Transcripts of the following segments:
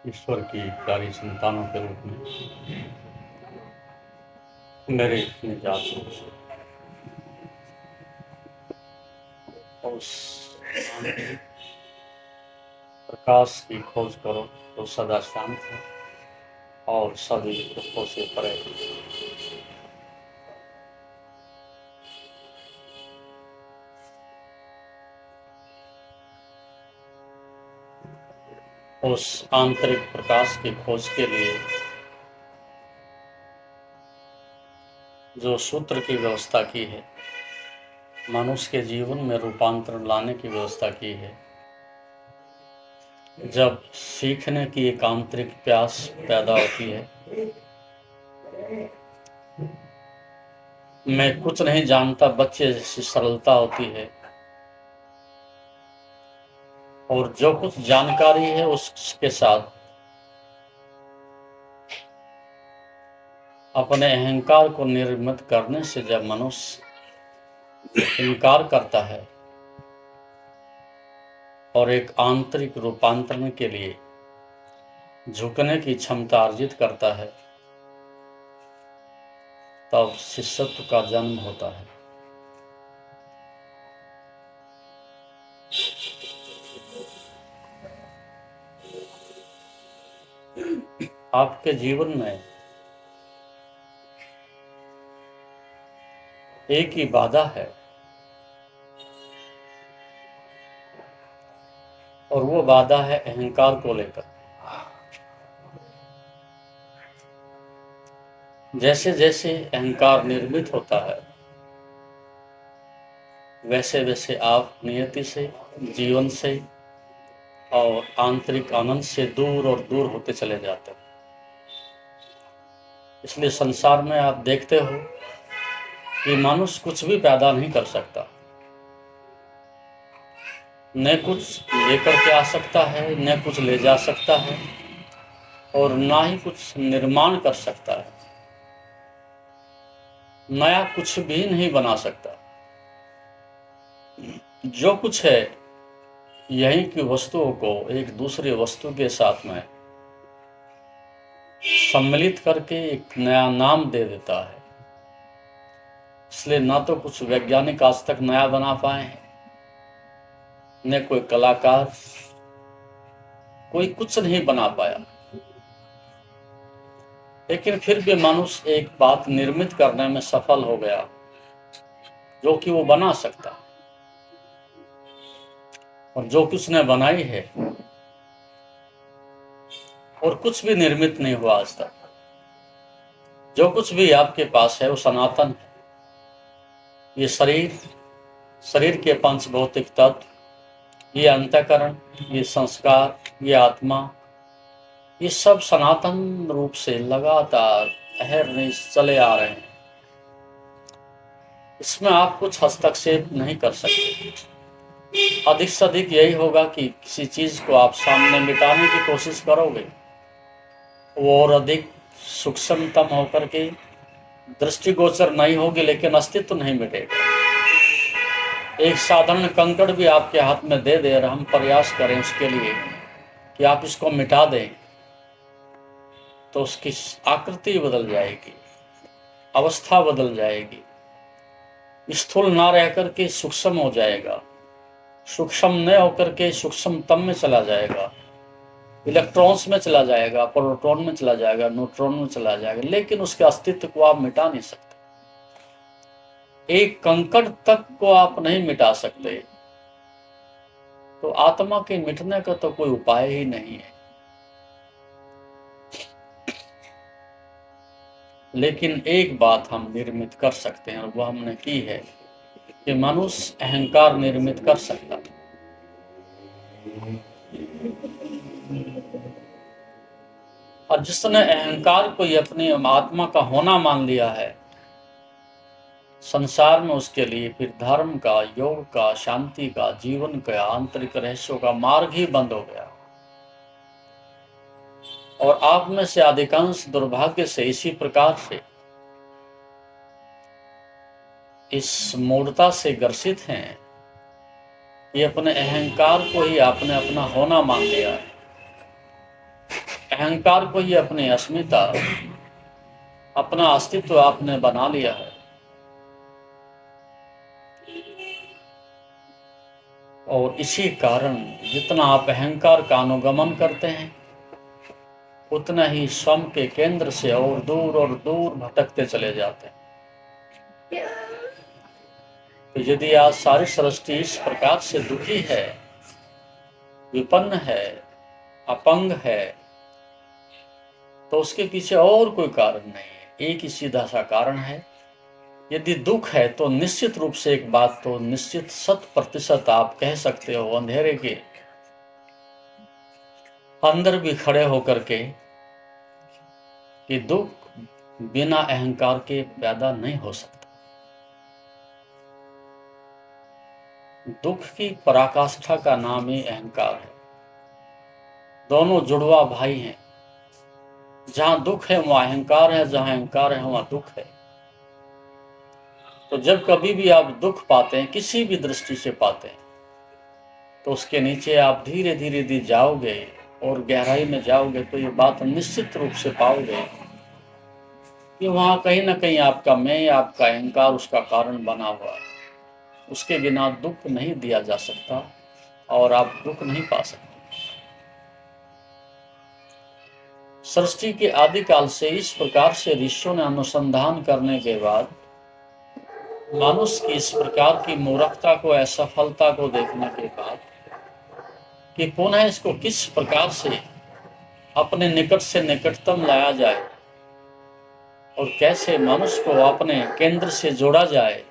ईश्वर की प्यारी संतानों के रूप में मेरे निजात उस प्रकाश की खोज करो तो सदा शांत है और सभी दुखों से परे। उस आंतरिक प्रकाश की खोज के लिए जो सूत्र की व्यवस्था की है, मनुष्य के जीवन में रूपांतरण लाने की व्यवस्था की है, जब सीखने की एक आंतरिक प्यास पैदा होती है, मैं कुछ नहीं जानता बच्चे जैसी सरलता होती है, और जो कुछ जानकारी है उसके साथ अपने अहंकार को निर्मित करने से जब मनुष्य इनकार करता है और एक आंतरिक रूपांतरण के लिए झुकने की क्षमता अर्जित करता है, तब शिष्यत्व का जन्म होता है। आपके जीवन में एक ही बाधा है, और वो बाधा है अहंकार को लेकर। जैसे जैसे अहंकार निर्मित होता है, वैसे वैसे आप नियति से, जीवन से और आंतरिक आनंद से दूर और दूर होते चले जाते हैं। इसलिए संसार में आप देखते हो कि मनुष्य कुछ भी पैदा नहीं कर सकता, न कुछ लेकर के आ सकता है, न कुछ ले जा सकता है, और ना ही कुछ निर्माण कर सकता है, नया कुछ भी नहीं बना सकता। जो कुछ है यहीं की वस्तुओं को एक दूसरे वस्तु के साथ में सम्मिलित करके एक नया नाम दे देता है। इसलिए ना तो कुछ वैज्ञानिक आज तक नया बना पाए हैं, न कोई कलाकार, कोई कुछ नहीं बना पाया। लेकिन फिर भी मनुष्य एक बात निर्मित करने में सफल हो गया जो कि वो बना सकता, और जो कि उसने बनाई है और कुछ भी निर्मित नहीं हुआ आज तक। जो कुछ भी आपके पास है वो सनातन है। ये शरीर के पंच भौतिक तत्व, ये अंतःकरण, ये संस्कार, ये आत्मा, ये सब सनातन रूप से लगातार अहरनिश चले आ रहे हैं। इसमें आप कुछ हस्तक्षेप नहीं कर सकते। अधिक से अधिक यही होगा कि किसी चीज को आप सामने मिटाने की कोशिश करोगे, वो और अधिक सूक्ष्मतम होकर के दृष्टिगोचर नहीं होगी, लेकिन अस्तित्व नहीं मिटेगा। एक साधारण कंकड़ भी आपके हाथ में दे दे और हम प्रयास करें उसके लिए कि आप इसको मिटा दें, तो उसकी आकृति बदल जाएगी, अवस्था बदल जाएगी, स्थूल ना रह करके सूक्ष्म हो जाएगा, सूक्ष्म न होकर के सूक्ष्मतम में चला जाएगा, इलेक्ट्रॉन्स में चला जाएगा, प्रोटॉन में चला जाएगा, न्यूट्रॉन में चला जाएगा, लेकिन उसके अस्तित्व को आप मिटा नहीं सकते। एक कंकड़ तक को आप नहीं मिटा सकते, तो आत्मा के मिटने का तो कोई उपाय ही नहीं है। लेकिन एक बात हम निर्मित कर सकते हैं, और वो हमने की है कि मनुष्य अहंकार निर्मित कर सकता है। और जिसने अहंकार को ही अपनी आत्मा का होना मान लिया है, संसार में उसके लिए फिर धर्म का, योग का, शांति का, जीवन का, आंतरिक रहस्यों का मार्ग ही बंद हो गया। और आप में से अधिकांश दुर्भाग्य से इसी प्रकार से इस मूढ़ता से ग्रसित हैं कि अपने अहंकार को ही आपने अपना होना मान लिया है। अहंकार को ही अपनी अस्मिता, अपना अस्तित्व आपने बना लिया है। और इसी कारण जितना आप अहंकार का अनुगमन करते हैं, उतना ही स्वयं के केंद्र से और दूर भटकते चले जाते हैं। तो यदि आज सारी सृष्टि इस प्रकार से दुखी है, विपन्न है, अपंग है, तो उसके पीछे और कोई कारण नहीं है, एक ही सीधा सा कारण है। यदि दुख है तो निश्चित रूप से एक बात तो निश्चित 100% आप कह सकते हो, अंधेरे के अंदर भी खड़े होकर के, कि दुख बिना अहंकार के पैदा नहीं हो सकता। दुख की पराकाष्ठा का नाम ही अहंकार है। दोनों जुड़वा भाई हैं। जहां दुख है वहां अहंकार है, जहां अहंकार है वहां दुख है। तो जब कभी भी आप दुख पाते हैं, किसी भी दृष्टि से पाते हैं, तो उसके नीचे आप धीरे धीरे यदि जाओगे और गहराई में जाओगे तो ये बात निश्चित रूप से पाओगे कि वहां कहीं ना कहीं आपका मैं, आपका अहंकार उसका कारण बना हुआ है। उसके बिना दुख नहीं दिया जा सकता और आप दुख नहीं पा सकते। सृष्टि के आदिकाल से इस प्रकार से ऋषियों ने अनुसंधान करने के बाद मनुष्य की इस प्रकार की मूर्खता को, असफलता को देखने के बाद कि पुनः इसको किस प्रकार से अपने निकट से निकटतम लाया जाए और कैसे मनुष्य को अपने केंद्र से जोड़ा जाए,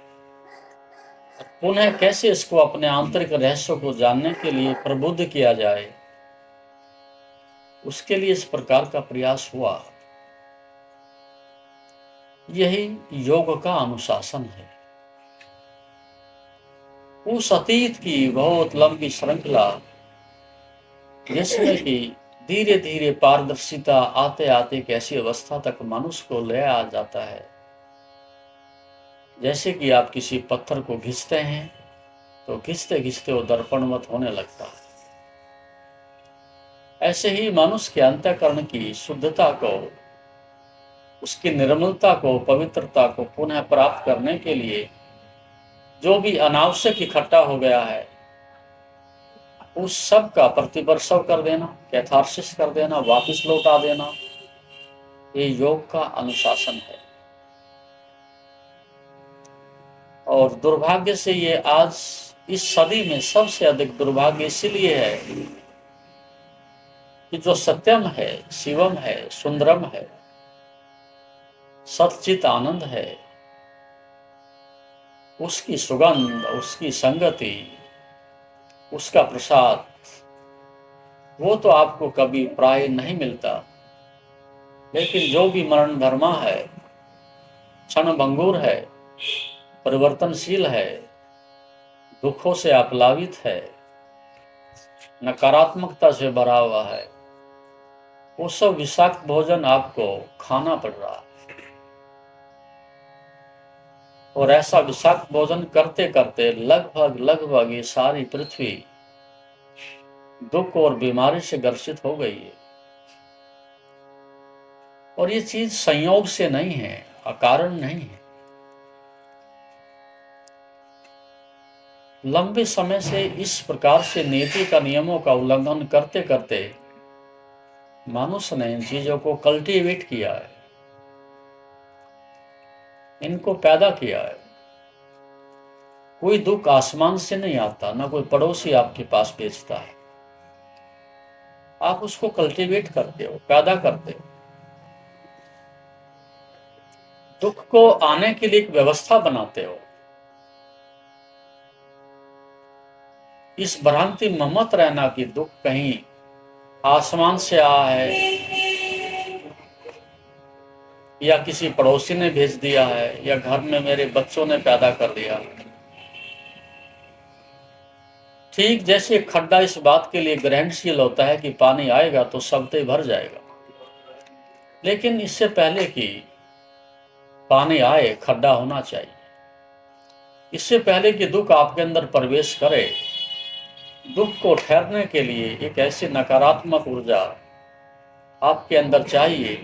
पुनः कैसे इसको अपने आंतरिक रहस्यों को जानने के लिए प्रबुद्ध किया जाए, उसके लिए इस प्रकार का प्रयास हुआ। यही योग का अनुशासन है। उस अतीत की बहुत लंबी श्रृंखला जिसमें कि धीरे धीरे पारदर्शिता आते आते एक ऐसी अवस्था तक मनुष्य को ले आ जाता है, जैसे कि आप किसी पत्थर को घिसते हैं तो घिसते घिसते वो दर्पणवत होने लगता है। ऐसे ही मनुष्य के अंतःकरण की शुद्धता को, उसकी निर्मलता को, पवित्रता को पुनः प्राप्त करने के लिए जो भी अनावश्यक इकट्ठा हो गया है, उस सब का प्रतिवर्षव कर देना, कैथार्सिस कर देना, वापस लौटा देना, ये योग का अनुशासन है। और दुर्भाग्य से ये आज इस सदी में सबसे अधिक दुर्भाग्य इसलिए है कि जो सत्यम है, शिवम है, सुंदरम है, सच्चित आनंद है, उसकी सुगंध, उसकी संगति, उसका प्रसाद, वो तो आपको कभी प्राय नहीं मिलता। लेकिन जो भी मरण धर्मा है, क्षण भंगुर है, परिवर्तनशील है, दुखों से आप्लावित है, नकारात्मकता से भरा हुआ है, वो सब विषाक्त भोजन आपको खाना पड़ रहा है। और ऐसा विषाक्त भोजन करते करते लगभग ये सारी पृथ्वी दुख और बीमारी से ग्रसित हो गई है। और ये चीज संयोग से नहीं है, अकारण नहीं है। लंबे समय से इस प्रकार से नीति का नियमों का उल्लंघन करते करते मनुष्य ने इन चीजों को कल्टीवेट किया है, इनको पैदा किया है। कोई दुख आसमान से नहीं आता, ना कोई पड़ोसी आपके पास बेचता है। आप उसको कल्टीवेट करते हो, पैदा करते हो। दुख को आने के लिए एक व्यवस्था बनाते हो। इस भ्रांति में मत रहना कि दुख कहीं आसमान से आया है या किसी पड़ोसी ने भेज दिया है या घर में मेरे बच्चों ने पैदा कर दिया। ठीक जैसे खड्डा इस बात के लिए ग्रहणशील होता है कि पानी आएगा तो सबते भर जाएगा, लेकिन इससे पहले कि पानी आए खड्डा होना चाहिए। इससे पहले कि दुख आपके अंदर प्रवेश करे, दुख को ठहरने के लिए एक ऐसी नकारात्मक ऊर्जा, आपके अंदर चाहिए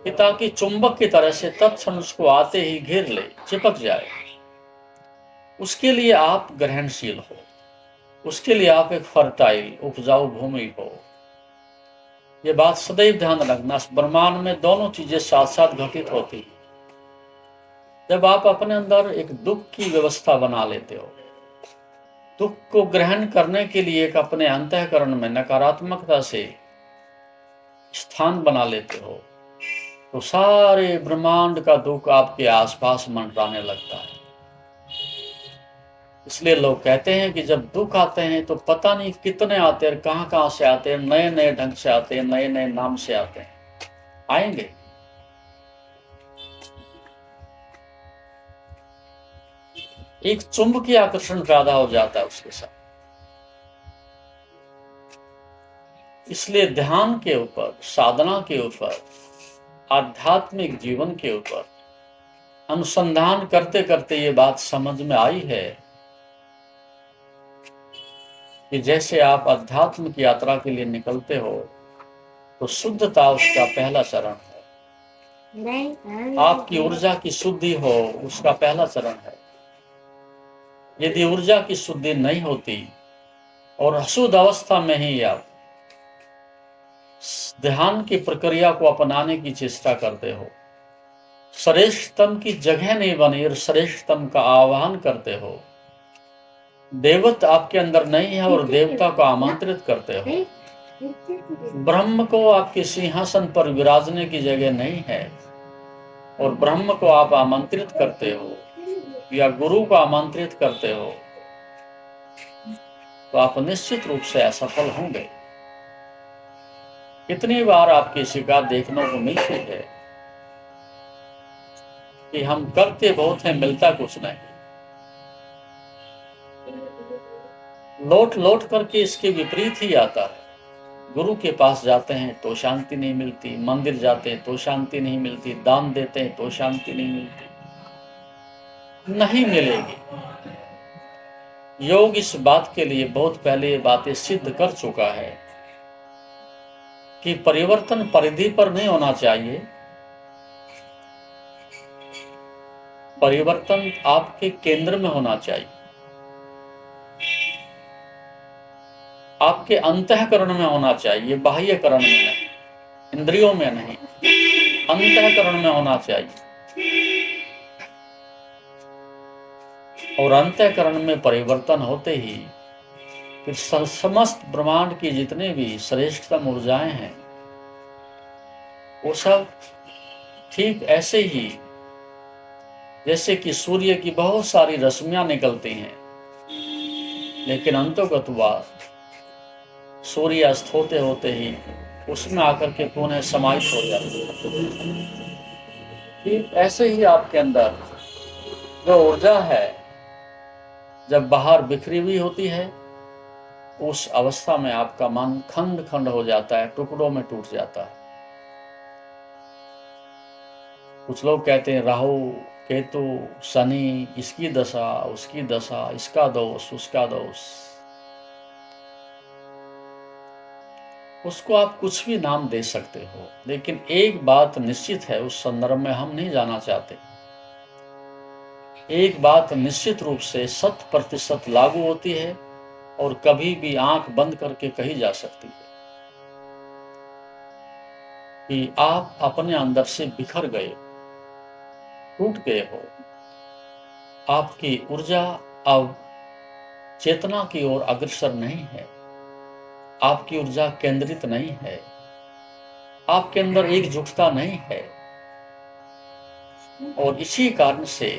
कि ताकि चुंबक की तरह से तत्क्षण उसको आते ही घेर ले, चिपक जाए। उसके लिए आप ग्रहणशील हो, उसके लिए आप एक फर्टाइल उपजाऊ भूमि हो। ये बात सदैव ध्यान रखना, ब्रह्मांड में दोनों चीजें साथ साथ घटित होती हैं। जब आप अपने अंदर एक दुख की व्यवस्था बना लेते हो, दुख को ग्रहण करने के लिए एक अपने अंतःकरण में नकारात्मकता से स्थान बना लेते हो, तो सारे ब्रह्मांड का दुख आपके आसपास मंडराने लगता है। इसलिए लोग कहते हैं कि जब दुख आते हैं तो पता नहीं कितने आते हैं, कहां कहां से आते हैं, नए नए ढंग से आते हैं, नए नए नाम से आते हैं, आएंगे। एक चुंबकीय आकर्षण पैदा हो जाता है उसके साथ। इसलिए ध्यान के ऊपर, साधना के ऊपर, आध्यात्मिक जीवन के ऊपर अनुसंधान करते करते ये बात समझ में आई है कि जैसे आप अध्यात्म की यात्रा के लिए निकलते हो तो शुद्धता उसका पहला चरण है। आपकी ऊर्जा की शुद्धि हो उसका पहला चरण है। यदि ऊर्जा की शुद्धि नहीं होती और अशुद्ध अवस्था में ही आप ध्यान की प्रक्रिया को अपनाने की चेष्टा करते हो, श्रेष्ठतम की जगह नहीं बनी और श्रेष्ठतम का आह्वान करते हो, देवत्व आपके अंदर नहीं है और देवता को आमंत्रित करते हो, ब्रह्म को आपके सिंहासन पर विराजने की जगह नहीं है और ब्रह्म को आप आमंत्रित करते हो या गुरु को आमंत्रित करते हो, तो आप निश्चित रूप से असफल होंगे। कितनी बार आपकी शिकायत देखने को मिलती है कि हम करते बहुत हैं, मिलता कुछ नहीं। लौट लौट करके इसके विपरीत ही आता है। गुरु के पास जाते हैं तो शांति नहीं मिलती, मंदिर जाते हैं तो शांति नहीं मिलती, दान देते हैं तो शांति नहीं मिलती, नहीं मिलेगी। योग इस बात के लिए बहुत पहले ये बातें सिद्ध कर चुका है कि परिवर्तन परिधि पर नहीं होना चाहिए, परिवर्तन आपके केंद्र में होना चाहिए, आपके अंतःकरण में होना चाहिए, बाह्यकरण में नहीं, इंद्रियों में नहीं, अंतःकरण में होना चाहिए। और अंतःकरण में परिवर्तन होते ही फिर समस्त ब्रह्मांड की जितने भी श्रेष्ठतम ऊर्जाएं हैं वो सब ठीक ऐसे ही जैसे कि सूर्य की बहुत सारी रश्मियां निकलती हैं, लेकिन अंतोगतवाद सूर्य अस्त होते होते ही उसमें आकर के पुनः समाहित हो जाती है। ठीक ऐसे ही आपके अंदर जो ऊर्जा है जब बाहर बिखरी हुई होती है, उस अवस्था में आपका मन खंड खंड हो जाता है, टुकड़ों में टूट जाता है। कुछ लोग कहते हैं राहु केतु शनि, इसकी दशा उसकी दशा, इसका दोष उसका दोष। उसको आप कुछ भी नाम दे सकते हो, लेकिन एक बात निश्चित है, उस संदर्भ में हम नहीं जाना चाहते। एक बात निश्चित रूप से 100% लागू होती है और कभी भी आंख बंद करके कही जा सकती है कि आप अपने अंदर से बिखर गए, टूट गए हो। आपकी ऊर्जा अब चेतना की ओर अग्रसर नहीं है, आपकी ऊर्जा केंद्रित नहीं है, आपके अंदर एकजुटता नहीं है, और इसी कारण से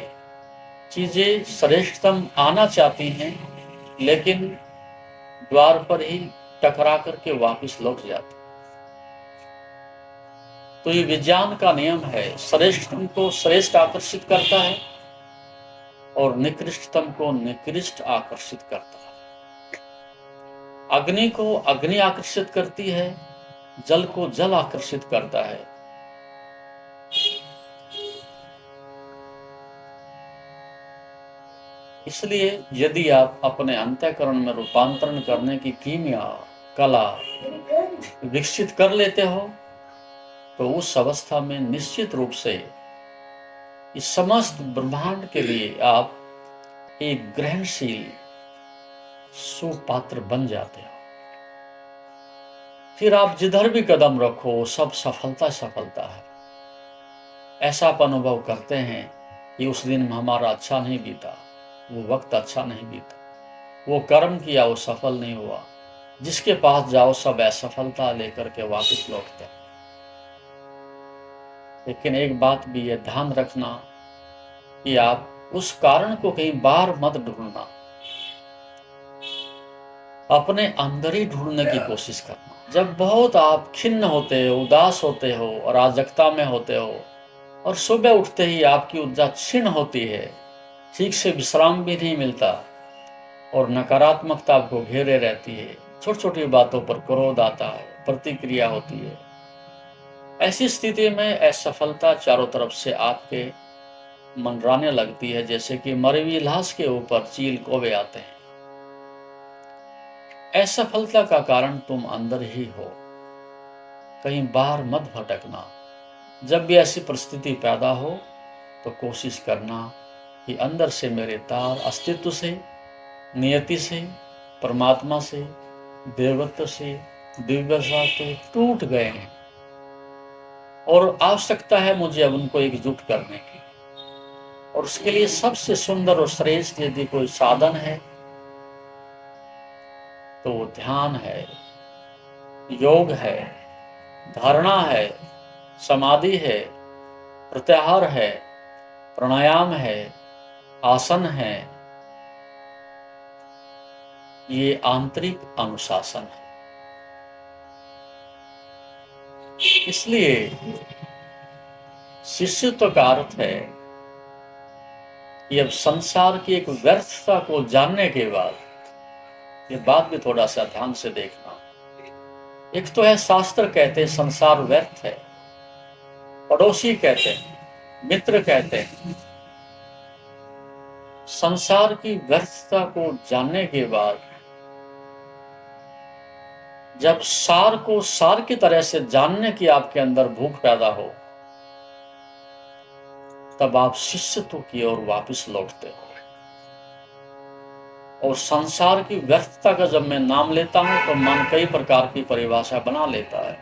चीजें श्रेष्ठतम आना चाहती हैं लेकिन द्वार पर ही टकरा करके वापस लौट जाती। तो ये विज्ञान का नियम है, श्रेष्ठतम को श्रेष्ठ आकर्षित करता है और निकृष्टतम को निकृष्ट आकर्षित करता है। अग्नि को अग्नि आकर्षित करती है, जल को जल आकर्षित करता है। इसलिए यदि आप अपने अंतःकरण में रूपांतरण करने की कीमिया कला विकसित कर लेते हो तो उस अवस्था में निश्चित रूप से इस समस्त ब्रह्मांड के लिए आप एक ग्रहणशील सुपात्र बन जाते हो। फिर आप जिधर भी कदम रखो सब सफलता सफलता है। ऐसा आप अनुभव करते हैं कि उस दिन हमारा अच्छा नहीं बीता, वो वक्त अच्छा नहीं बीता, वो कर्म किया वो सफल नहीं हुआ। जिसके पास जाओ सब असफलता लेकर के वापस लौटते हैं। लेकिन एक बात भी है, ध्यान रखना कि आप उस कारण को कहीं बाहर मत ढूंढना, अपने अंदर ही ढूंढने की कोशिश करना। जब बहुत आप खिन्न होते हो, उदास होते हो, अराजकता में होते हो और सुबह उठते ही आपकी ऊर्जा क्षीण होती है, ठीक से विश्राम भी नहीं मिलता और नकारात्मकता आपको घेरे रहती है, छोटी छोटी बातों पर क्रोध आता है, प्रतिक्रिया होती है, ऐसी स्थिति में असफलता चारों तरफ से आपके मंडराने लगती है, जैसे कि मरी हुई लाश के ऊपर चील कौवे आते हैं। असफलता का कारण तुम अंदर ही हो, कहीं बाहर मत भटकना। जब भी ऐसी परिस्थिति पैदा हो तो कोशिश करना कि अंदर से मेरे तार अस्तित्व से, नियति से, परमात्मा से, देवत्व से, दिव्यता से टूट गए हैं और आवश्यकता है मुझे अब उनको एकजुट करने की। और उसके लिए सबसे सुंदर और श्रेष्ठ यदि कोई साधन है तो वो ध्यान है, योग है, धारणा है, समाधि है, प्रत्याहार है, प्राणायाम है, आसन है, ये आंतरिक अनुशासन है। इसलिए शिष्यत्व का अर्थ है कि अब संसार की एक व्यर्थता को जानने के बाद, ये बात भी थोड़ा सा ध्यान से देखना। एक तो है शास्त्र कहते हैं संसार व्यर्थ है, पड़ोसी कहते हैं, मित्र कहते हैं। संसार की व्यर्थता को जानने के बाद जब सार को सार की तरह से जानने की आपके अंदर भूख पैदा हो, तब आप शिष्यत्व की ओर वापस लौटते हो। और संसार की व्यर्थता का जब मैं नाम लेता हूं तो मन कई प्रकार की परिभाषा बना लेता है।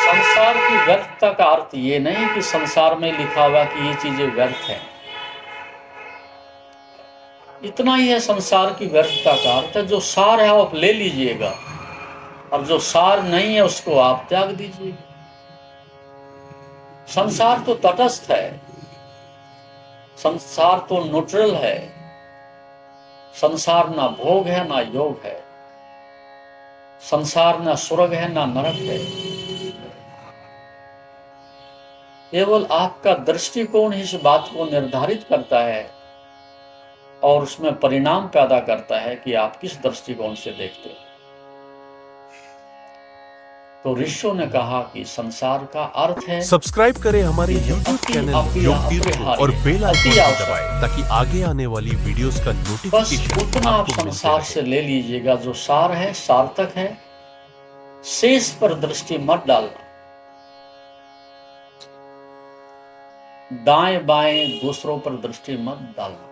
संसार की व्यर्थता का अर्थ ये नहीं कि संसार में लिखा हुआ कि ये चीजें व्यर्थ हैं, इतना ही है। संसार की व्यर्थता का अर्थ है जो सार है आप ले लीजिएगा और जो सार नहीं है उसको आप त्याग दीजिए। संसार तो तटस्थ है, संसार तो न्यूट्रल है, संसार ना भोग है ना योग है, संसार ना स्वर्ग है ना नरक है। केवल आपका दृष्टिकोण ही इस बात को निर्धारित करता है और उसमें परिणाम पैदा करता है कि आप किस दृष्टिकोण से देखते हो। तो ऋषियों ने कहा कि संसार का अर्थ है, सब्सक्राइब करें हमारे YouTube चैनल योग तीर्थ को और बेल आइकन को दबाएं ताकि आगे आने वाली वीडियोस का बस नोटिफिकेशन उतना आप आपको मिलते संसार रहे। से ले लीजिएगा जो सार है, सार्थक है। शेष पर दृष्टि मत डालना, दाएं बाएं दूसरों पर दृष्टि मत डालना।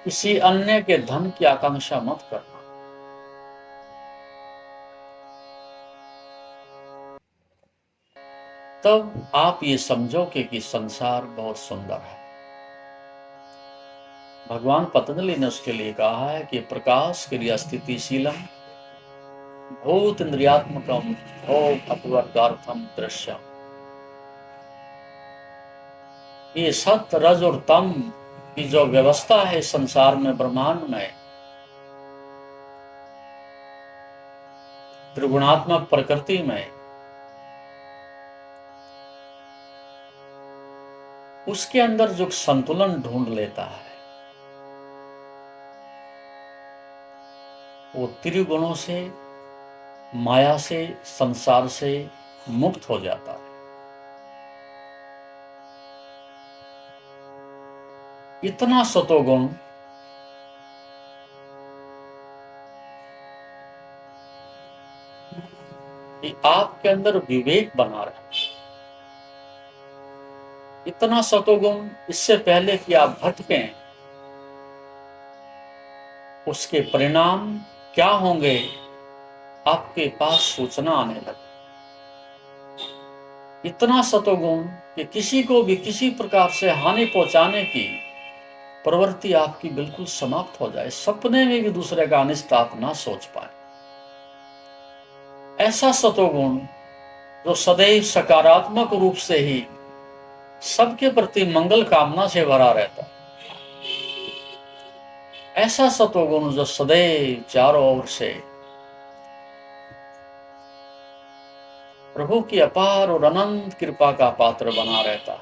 किसी अन्य के धन की आकांक्षा मत करना। तब आप ये समझोगे कि संसार बहुत सुंदर है। भगवान पतंजलि ने उसके लिए कहा है कि प्रकाश क्रिया स्थितिशीलम भूत इंद्रियात्मकम भोग अपवर्गार्थम दृश्यम। ये सत्य, रज और तम की जो व्यवस्था है संसार में, ब्रह्मांड में, त्रिगुणात्मक प्रकृति में, उसके अंदर जो संतुलन ढूंढ लेता है वो त्रिगुणों से, माया से, संसार से मुक्त हो जाता है। इतना सतोगुण आपके अंदर विवेक बना रहे। इतना सतोगुण, इससे पहले कि आप भटकें, उसके परिणाम क्या होंगे आपके पास सूचना आने लगे। इतना सतोगुण कि किसी को भी किसी प्रकार से हानि पहुंचाने की प्रवृत्ति आपकी बिल्कुल समाप्त हो जाए, सपने में भी दूसरे का अनिष्ट आप ना सोच पाए। ऐसा सतोगुण जो सदैव सकारात्मक रूप से ही सबके प्रति मंगल कामना से भरा रहता, ऐसा सतोगुण जो सदैव चारों ओर से प्रभु की अपार और अनंत कृपा का पात्र बना रहता,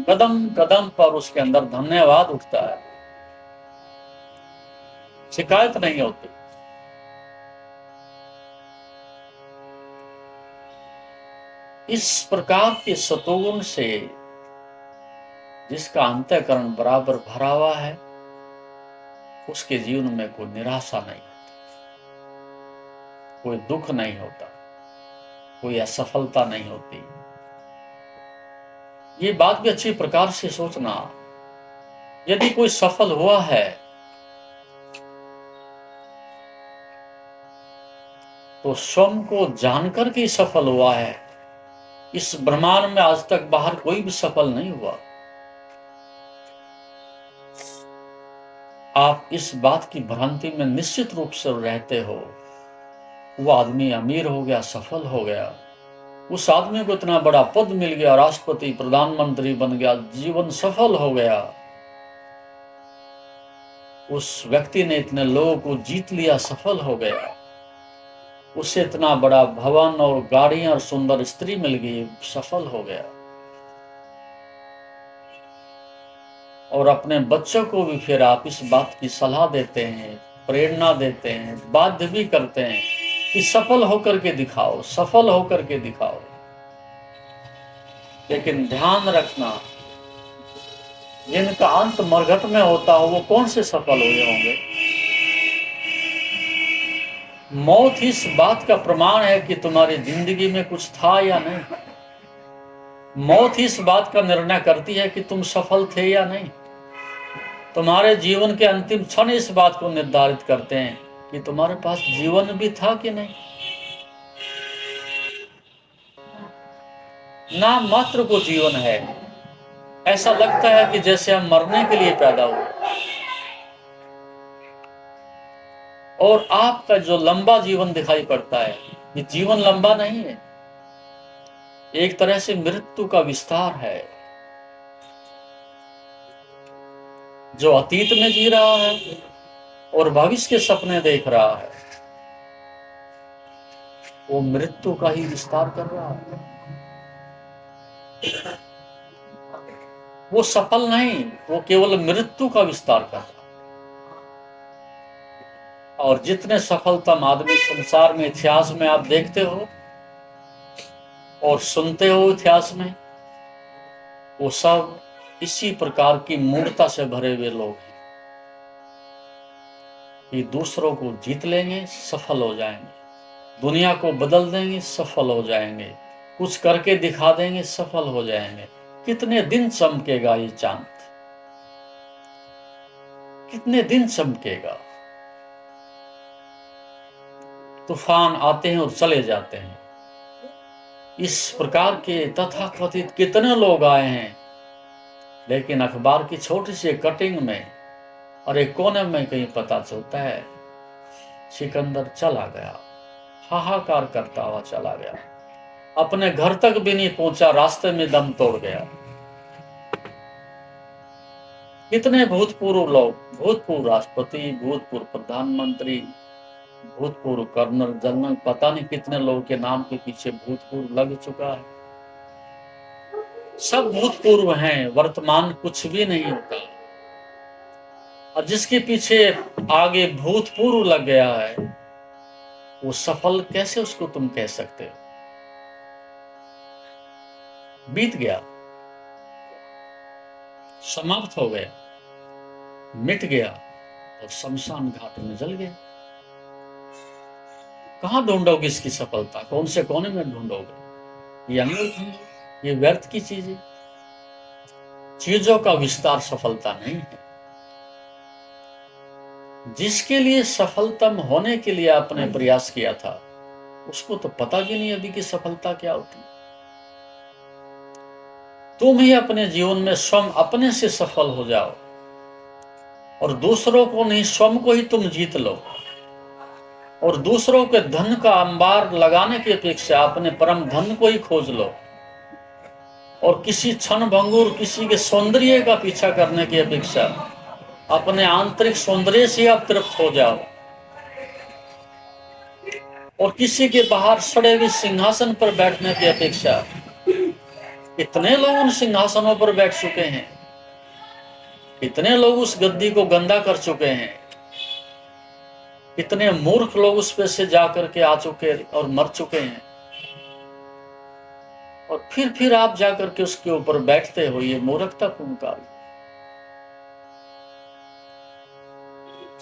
कदम कदम पर उसके अंदर धन्यवाद उठता है, शिकायत नहीं होती। इस प्रकार के सतोगुण से जिसका अंतःकरण बराबर भरा हुआ है, उसके जीवन में कोई निराशा नहीं होती, कोई दुख नहीं होता, कोई असफलता नहीं होती। ये बात भी अच्छी प्रकार से सोचना, यदि कोई सफल हुआ है तो स्वयं को जानकर के सफल हुआ है। इस ब्रह्मांड में आज तक बाहर कोई भी सफल नहीं हुआ। आप इस बात की भ्रांति में निश्चित रूप से रहते हो, वो आदमी अमीर हो गया, सफल हो गया, उस आदमी को इतना बड़ा पद मिल गया, राष्ट्रपति प्रधानमंत्री बन गया, जीवन सफल हो गया, उस व्यक्ति ने इतने लोगों को जीत लिया, सफल हो गया, उसे इतना बड़ा भवन और गाड़ियां और सुंदर स्त्री मिल गई, सफल हो गया। और अपने बच्चों को भी फिर आप इस बात की सलाह देते हैं, प्रेरणा देते हैं, बाध्य भी करते हैं कि सफल होकर के दिखाओ, सफल होकर के दिखाओ। लेकिन ध्यान रखना, जिनका अंत मरघट में होता हो वो कौन से सफल हुए होंगे। मौत ही इस बात का प्रमाण है कि तुम्हारी जिंदगी में कुछ था या नहीं। मौत ही इस बात का निर्णय करती है कि तुम सफल थे या नहीं। तुम्हारे जीवन के अंतिम क्षण इस बात को निर्धारित करते हैं कि तुम्हारे पास जीवन भी था कि नहीं। नाम मात्र को जीवन है, ऐसा लगता है कि जैसे हम मरने के लिए पैदा हुए। और आपका जो लंबा जीवन दिखाई पड़ता है, ये जीवन लंबा नहीं है, एक तरह से मृत्यु का विस्तार है। जो अतीत में जी रहा है और भविष्य के सपने देख रहा है, वो मृत्यु का ही विस्तार कर रहा है। वो सफल नहीं, वो केवल मृत्यु का विस्तार कर रहा है। और जितने सफलतम आदमी संसार में, इतिहास में आप देखते हो और सुनते हो इतिहास में, वो सब इसी प्रकार की मूर्खता से भरे हुए लोग हैं कि दूसरों को जीत लेंगे, सफल हो जाएंगे, दुनिया को बदल देंगे, सफल हो जाएंगे, कुछ करके दिखा देंगे, सफल हो जाएंगे। कितने दिन चमकेगा ये चांद, कितने दिन चमकेगा। तूफान आते हैं और चले जाते हैं। इस प्रकार के तथाकथित कितने लोग आए हैं, लेकिन अखबार की छोटी सी कटिंग में और एक कोने में कहीं पता चलता है सिकंदर चला गया, हाहाकार करता हुआ चला गया, अपने घर तक भी नहीं पहुंचा, रास्ते में दम तोड़ गया। कितने भूतपूर्व लोग, भूतपूर्व राष्ट्रपति, भूतपूर्व प्रधानमंत्री, भूतपूर्व कर्नल, जनरल, पता नहीं कितने लोगों के नाम के पीछे भूतपूर्व लग चुका है। सब भूतपूर्व हैं, वर्तमान कुछ भी नहीं होता। और जिसके पीछे आगे भूतपूर्व लग गया है, वो सफल कैसे उसको तुम कह सकते हो। बीत गया, समाप्त हो गया, मिट गया और शमशान घाट में जल गया। कहाँ ढूंढोगे इसकी सफलता? कौन से कोने में ढूंढोगे? ये अनर्थ है, ये व्यर्थ की चीज है। चीजों का विस्तार सफलता नहीं है। जिसके लिए सफलतम होने के लिए आपने प्रयास किया था, उसको तो पता भी नहीं अभी कि सफलता क्या होती है। तुम ही अपने जीवन में स्वयं अपने से सफल हो जाओ और दूसरों को नहीं, स्वयं को ही तुम जीत लो। और दूसरों के धन का अंबार लगाने की अपेक्षा अपने परम धन को ही खोज लो। और किसी क्षण भंगुर किसी के सौंदर्य का पीछा करने की अपेक्षा अपने आंतरिक सौंदर्य से आप तृप्त हो जाओ। और किसी के बाहर सड़े हुए सिंहासन पर बैठने की अपेक्षा, इतने लोग उन सिंहासनों पर बैठ चुके हैं, इतने लोग उस गद्दी को गंदा कर चुके हैं, इतने मूर्ख लोग उस पे से जाकर के आ चुके और मर चुके हैं, और फिर आप जाकर के उसके ऊपर बैठते हो। ये मूर्खता पूर्ण कार्य।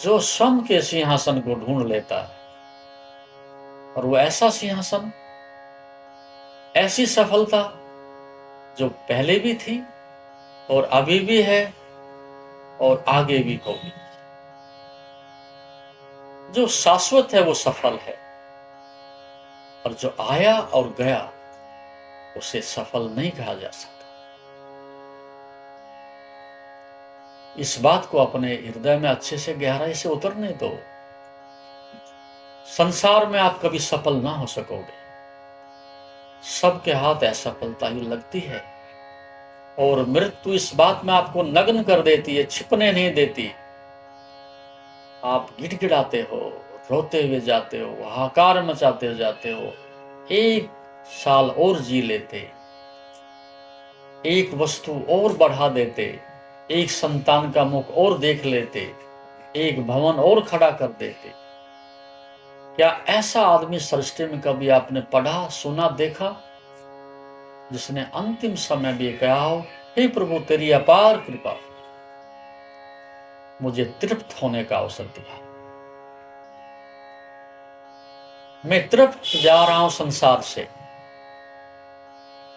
जो स्वयं के सिंहासन को ढूंढ लेता है, और वो ऐसा सिंहासन, ऐसी सफलता जो पहले भी थी और अभी भी है और आगे भी होगी, जो शाश्वत है वो सफल है। और जो आया और गया उसे सफल नहीं कहा जा सकता। इस बात को अपने हृदय में अच्छे से गहराई से उतरने दो। संसार में आप कभी सफल ना हो सकोगे। सबके हाथ असफलता ही लगती है, और मृत्यु इस बात में आपको नग्न कर देती है, छिपने नहीं देती। आप गिड़गिड़ाते हो, रोते हुए जाते हो, हाहाकार मचाते जाते हो। 1 साल और जी लेते, एक वस्तु और बढ़ा देते, एक संतान का मुख और देख लेते, एक भवन और खड़ा कर देते। क्या ऐसा आदमी सृष्टि में कभी आपने पढ़ा, सुना, देखा, जिसने अंतिम समय भी कहा हो, हे प्रभु तेरी अपार कृपा, मुझे तृप्त होने का अवसर दिया, मैं तृप्त जा रहा हूं संसार से,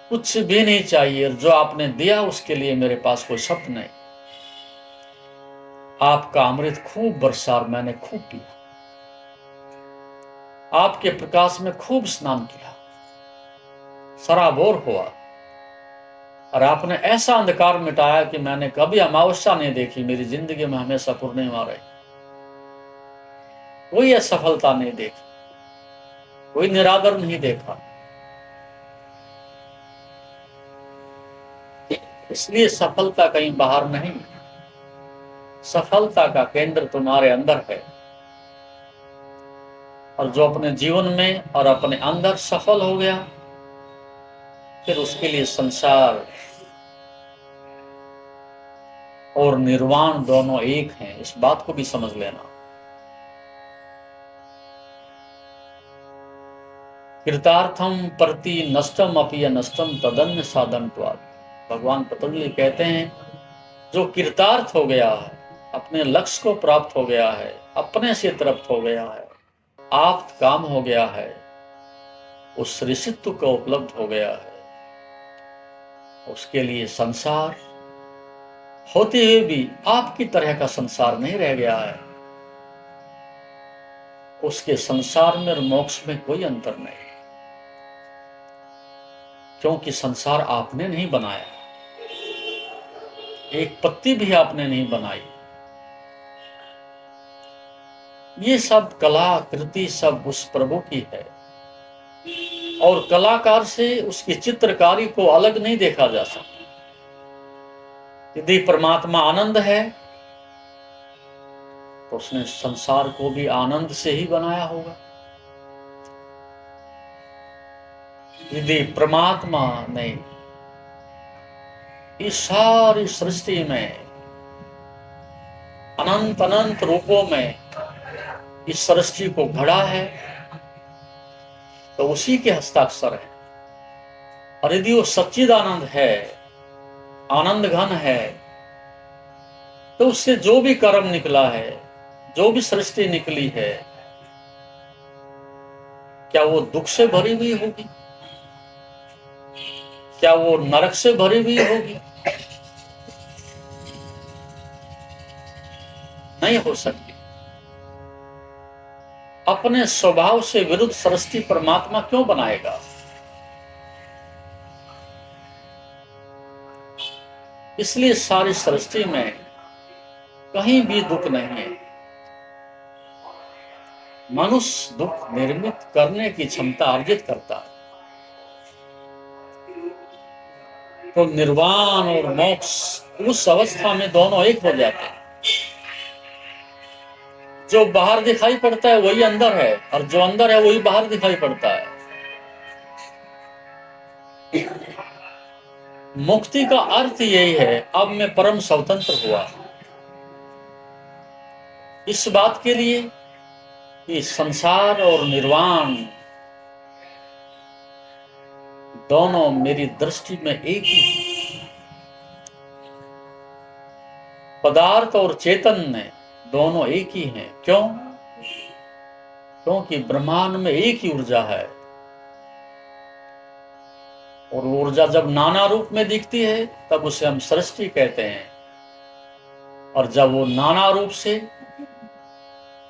कुछ भी नहीं चाहिए, और जो आपने दिया उसके लिए मेरे पास कोई शब्द नहीं। आपका अमृत खूब बरसा और मैंने खूब पिया, आपके प्रकाश में खूब स्नान किया, सराबोर हुआ, और आपने ऐसा अंधकार मिटाया कि मैंने कभी अमावस्या नहीं देखी। मेरी जिंदगी में हमेशा पूर्णिमा रही, कोई असफलता नहीं देखी, कोई निरादर नहीं देखा। इसलिए सफलता कहीं बाहर नहीं, सफलता का केंद्र तुम्हारे अंदर है। और जो अपने जीवन में और अपने अंदर सफल हो गया, फिर उसके लिए संसार और निर्वाण दोनों एक हैं। इस बात को भी समझ लेना। कृतार्थम प्रति नष्टम अपि नष्टम तदन्य साधनत्वात्। भगवान पतंजलि कहते हैं, जो कृतार्थ हो गया है, अपने लक्ष्य को प्राप्त हो गया है, अपने से तृप्त हो गया है, आप्त काम हो गया है, उस ऋषित्व को उपलब्ध हो गया है, उसके लिए संसार होते हुए भी आपकी तरह का संसार नहीं रह गया है। उसके संसार में और मोक्ष में कोई अंतर नहीं, क्योंकि संसार आपने नहीं बनाया, एक पत्ती भी आपने नहीं बनाई। ये सब कला कृति सब उस प्रभु की है, और कलाकार से उसकी चित्रकारी को अलग नहीं देखा जा सकता। यदि परमात्मा आनंद है तो उसने संसार को भी आनंद से ही बनाया होगा। यदि परमात्मा ने इस सारी सृष्टि में अनंत अनंत रूपों में इस सृष्टि को गढ़ा है, तो उसी के हस्ताक्षर है। और यदि वो सच्चिदानंद है, आनंद घन है, तो उससे जो भी कर्म निकला है, जो भी सृष्टि निकली है, क्या वो दुख से भरी हुई होगी? क्या वो नरक से भरी हुई होगी? नहीं हो सकती। अपने स्वभाव से विरुद्ध सृष्टि परमात्मा क्यों बनाएगा? इसलिए सारी सृष्टि में कहीं भी दुख नहीं है। मनुष्य दुख निर्मित करने की क्षमता अर्जित करता है। तो निर्वाण और मोक्ष उस अवस्था में दोनों एक हो जाते हैं। जो बाहर दिखाई पड़ता है वही अंदर है, और जो अंदर है वही बाहर दिखाई पड़ता है। मुक्ति का अर्थ यही है, अब मैं परम स्वतंत्र हुआ। इस बात के लिए कि संसार और निर्वाण दोनों मेरी दृष्टि में एक ही है। पदार्थ और चैतन्य दोनों एक ही हैं। क्यों? क्योंकि ब्रह्मांड में एक ही ऊर्जा है, और ऊर्जा जब नाना रूप में दिखती है तब उसे हम सृष्टि कहते हैं, और जब वो नाना रूप से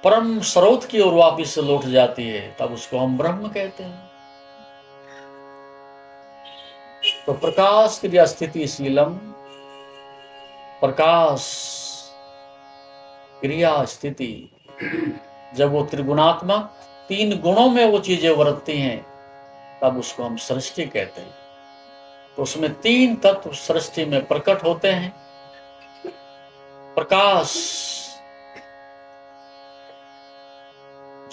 परम स्रोत की ओर वापिस लौट जाती है तब उसको हम ब्रह्म कहते हैं। तो प्रकाश क्रिया स्थिति शीलम, प्रकाश क्रिया स्थिति, जब वो त्रिगुणात्मक तीन गुणों में वो चीजें वर्तती हैं तब उसको हम सृष्टि कहते हैं। तो उसमें तीन तत्व सृष्टि में प्रकट होते हैं। प्रकाश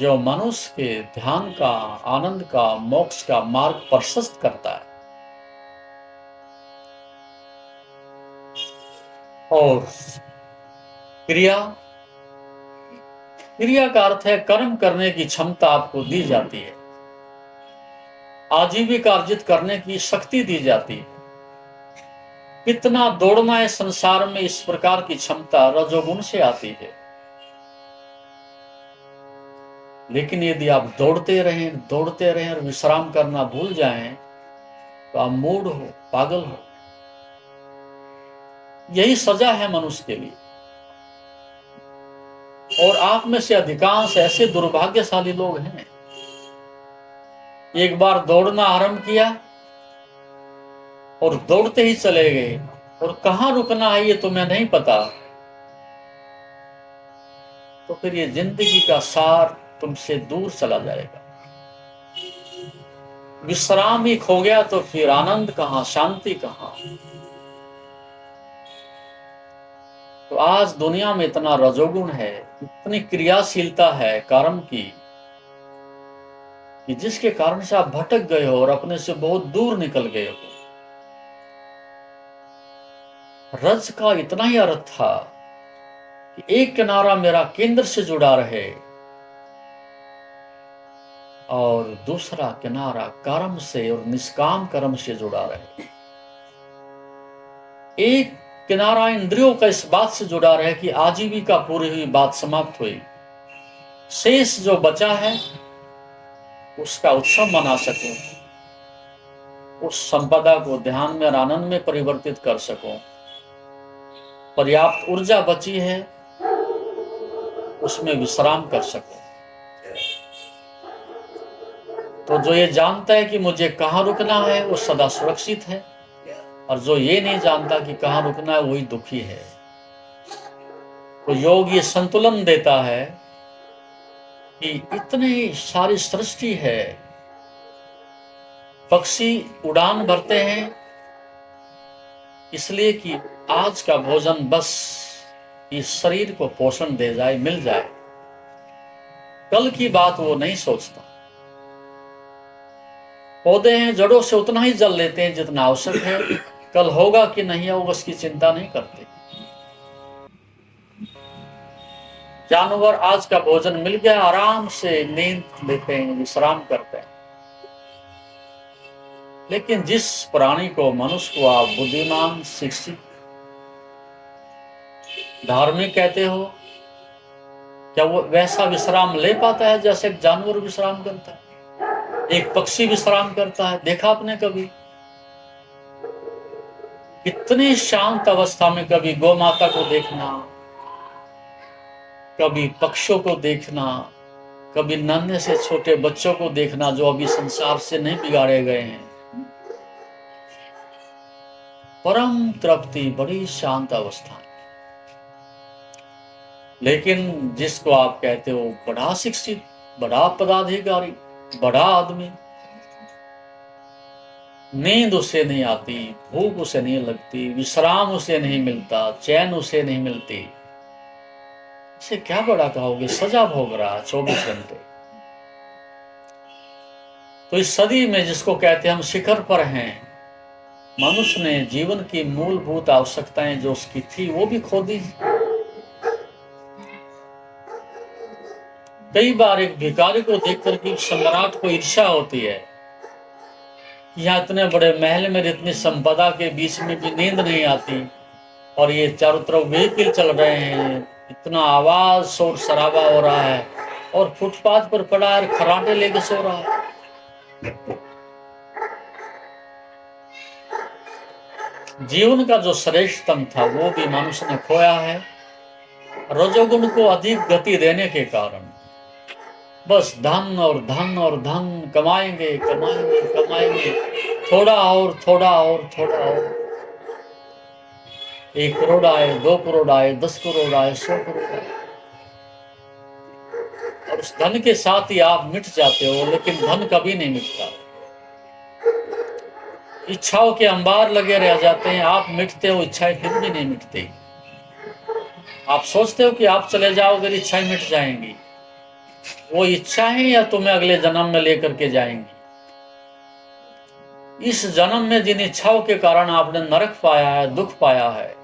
जो मनुष्य के ध्यान का, आनंद का, मोक्ष का मार्ग प्रशस्त करता है, और क्रिया, क्रिया का अर्थ है कर्म करने की क्षमता आपको दी जाती है, आजीविका अर्जित करने की शक्ति दी जाती है। कितना दौड़ना है संसार में, इस प्रकार की क्षमता रजोगुण से आती है। लेकिन यदि आप दौड़ते रहें और विश्राम करना भूल जाएं तो आप मूढ़ हो, पागल हो। यही सजा है मनुष्य के लिए। और आप में से अधिकांश ऐसे दुर्भाग्यशाली लोग हैं, एक बार दौड़ना आरंभ किया और दौड़ते ही चले गए, और कहां रुकना है ये तुम्हें नहीं पता। तो फिर ये जिंदगी का सार तुमसे दूर चला जाएगा। विश्राम ही खो गया तो फिर आनंद कहां, शांति कहां। तो आज दुनिया में इतना रजोगुण है, इतनी क्रियाशीलता है कर्म की, कि जिसके कारण से आप भटक गए हो और अपने से बहुत दूर निकल गए हो। रज का इतना ही अर्थ था कि एक किनारा मेरा केंद्र से जुड़ा रहे और दूसरा किनारा कर्म से और निष्काम कर्म से जुड़ा रहे। एक किनारा इंद्रियों का इस बात से जुड़ा रहे कि आजीविका पूरी हुई, बात समाप्त हुई, शेष जो बचा है उसका उत्सव मना सकूं, उस संपदा को ध्यान में और आनंद में परिवर्तित कर सकूं। पर्याप्त ऊर्जा बची है, उसमें विश्राम कर सकूं। तो जो ये जानता है कि मुझे कहां रुकना है वो सदा सुरक्षित है, और जो ये नहीं जानता कि कहां रुकना है वही दुखी है। तो योग ये संतुलन देता है कि इतनी सारी सृष्टि है, पक्षी उड़ान भरते हैं इसलिए कि आज का भोजन बस इस शरीर को पोषण दे जाए, मिल जाए। कल की बात वो नहीं सोचता। पौधे हैं, जड़ों से उतना ही जल लेते हैं जितना आवश्यक है, कल होगा कि नहीं होगा उसकी चिंता नहीं करते। जानवर आज का भोजन मिल गया, आराम से नींद लेते हैं, विश्राम करते हैं। लेकिन जिस प्राणी को, मनुष्य को आप बुद्धिमान, शिक्षित, धार्मिक कहते हो, क्या वो वैसा विश्राम ले पाता है जैसे एक जानवर विश्राम करता है? एक पक्षी विश्राम करता है, देखा आपने कभी? कितनी शांत अवस्था में कभी गौ माता को देखना, कभी पक्षियों को देखना, कभी नन्हे से छोटे बच्चों को देखना जो अभी संसार से नहीं बिगाड़े गए हैं। परम तृप्ति, बड़ी शांत अवस्था है। लेकिन जिसको आप कहते हो बड़ा शिक्षित, बड़ा पदाधिकारी, बड़ा आदमी, नींद उसे नहीं आती, भूख उसे नहीं लगती, विश्राम उसे नहीं मिलता, चैन उसे नहीं मिलती, इसे क्या बड़ा कहोगे? सजा भोग रहा है 24 घंटे। तो इस सदी में जिसको कहते हैं हम शिखर पर हैं, मनुष्य ने जीवन की मूलभूत आवश्यकताएं जो उसकी थी वो भी खो दी। कई बार एक भिखारी को देखकर के सम्राट को ईर्ष्या होती है, यहाँ इतने बड़े महल में इतनी संपदा के बीच में भी नींद नहीं आती, और ये चारों तरफ व्हीकल चल रहे हैं, इतना आवाज शोर शराबा हो रहा है, और फुटपाथ पर पड़ा है, खराटे लेके सो रहा है। जीवन का जो श्रेष्ठतम था वो भी मनुष्य ने खोया है, रजोगुण को अधिक गति देने के कारण। बस धन और धन और धन, कमाएंगे कमाएंगे कमाएंगे, थोड़ा और थोड़ा और थोड़ा और, 1 करोड़ आए, 2 करोड़ आए, 10 करोड़ आए, 100 करोड़ आए, और उस धन के साथ ही आप मिट जाते हो। लेकिन धन कभी नहीं मिटता, इच्छाओं के अंबार लगे रह जाते हैं, आप मिटते हो, इच्छाएं फिर भी नहीं मिटती। आप सोचते हो कि आप चले जाओगे, इच्छाएं मिट जाएंगी, वो इच्छाएं या तुम्हें अगले जन्म में लेकर के जाएंगी। इस जन्म में जिन इच्छाओं के कारण आपने नरक पाया है, दुख पाया है,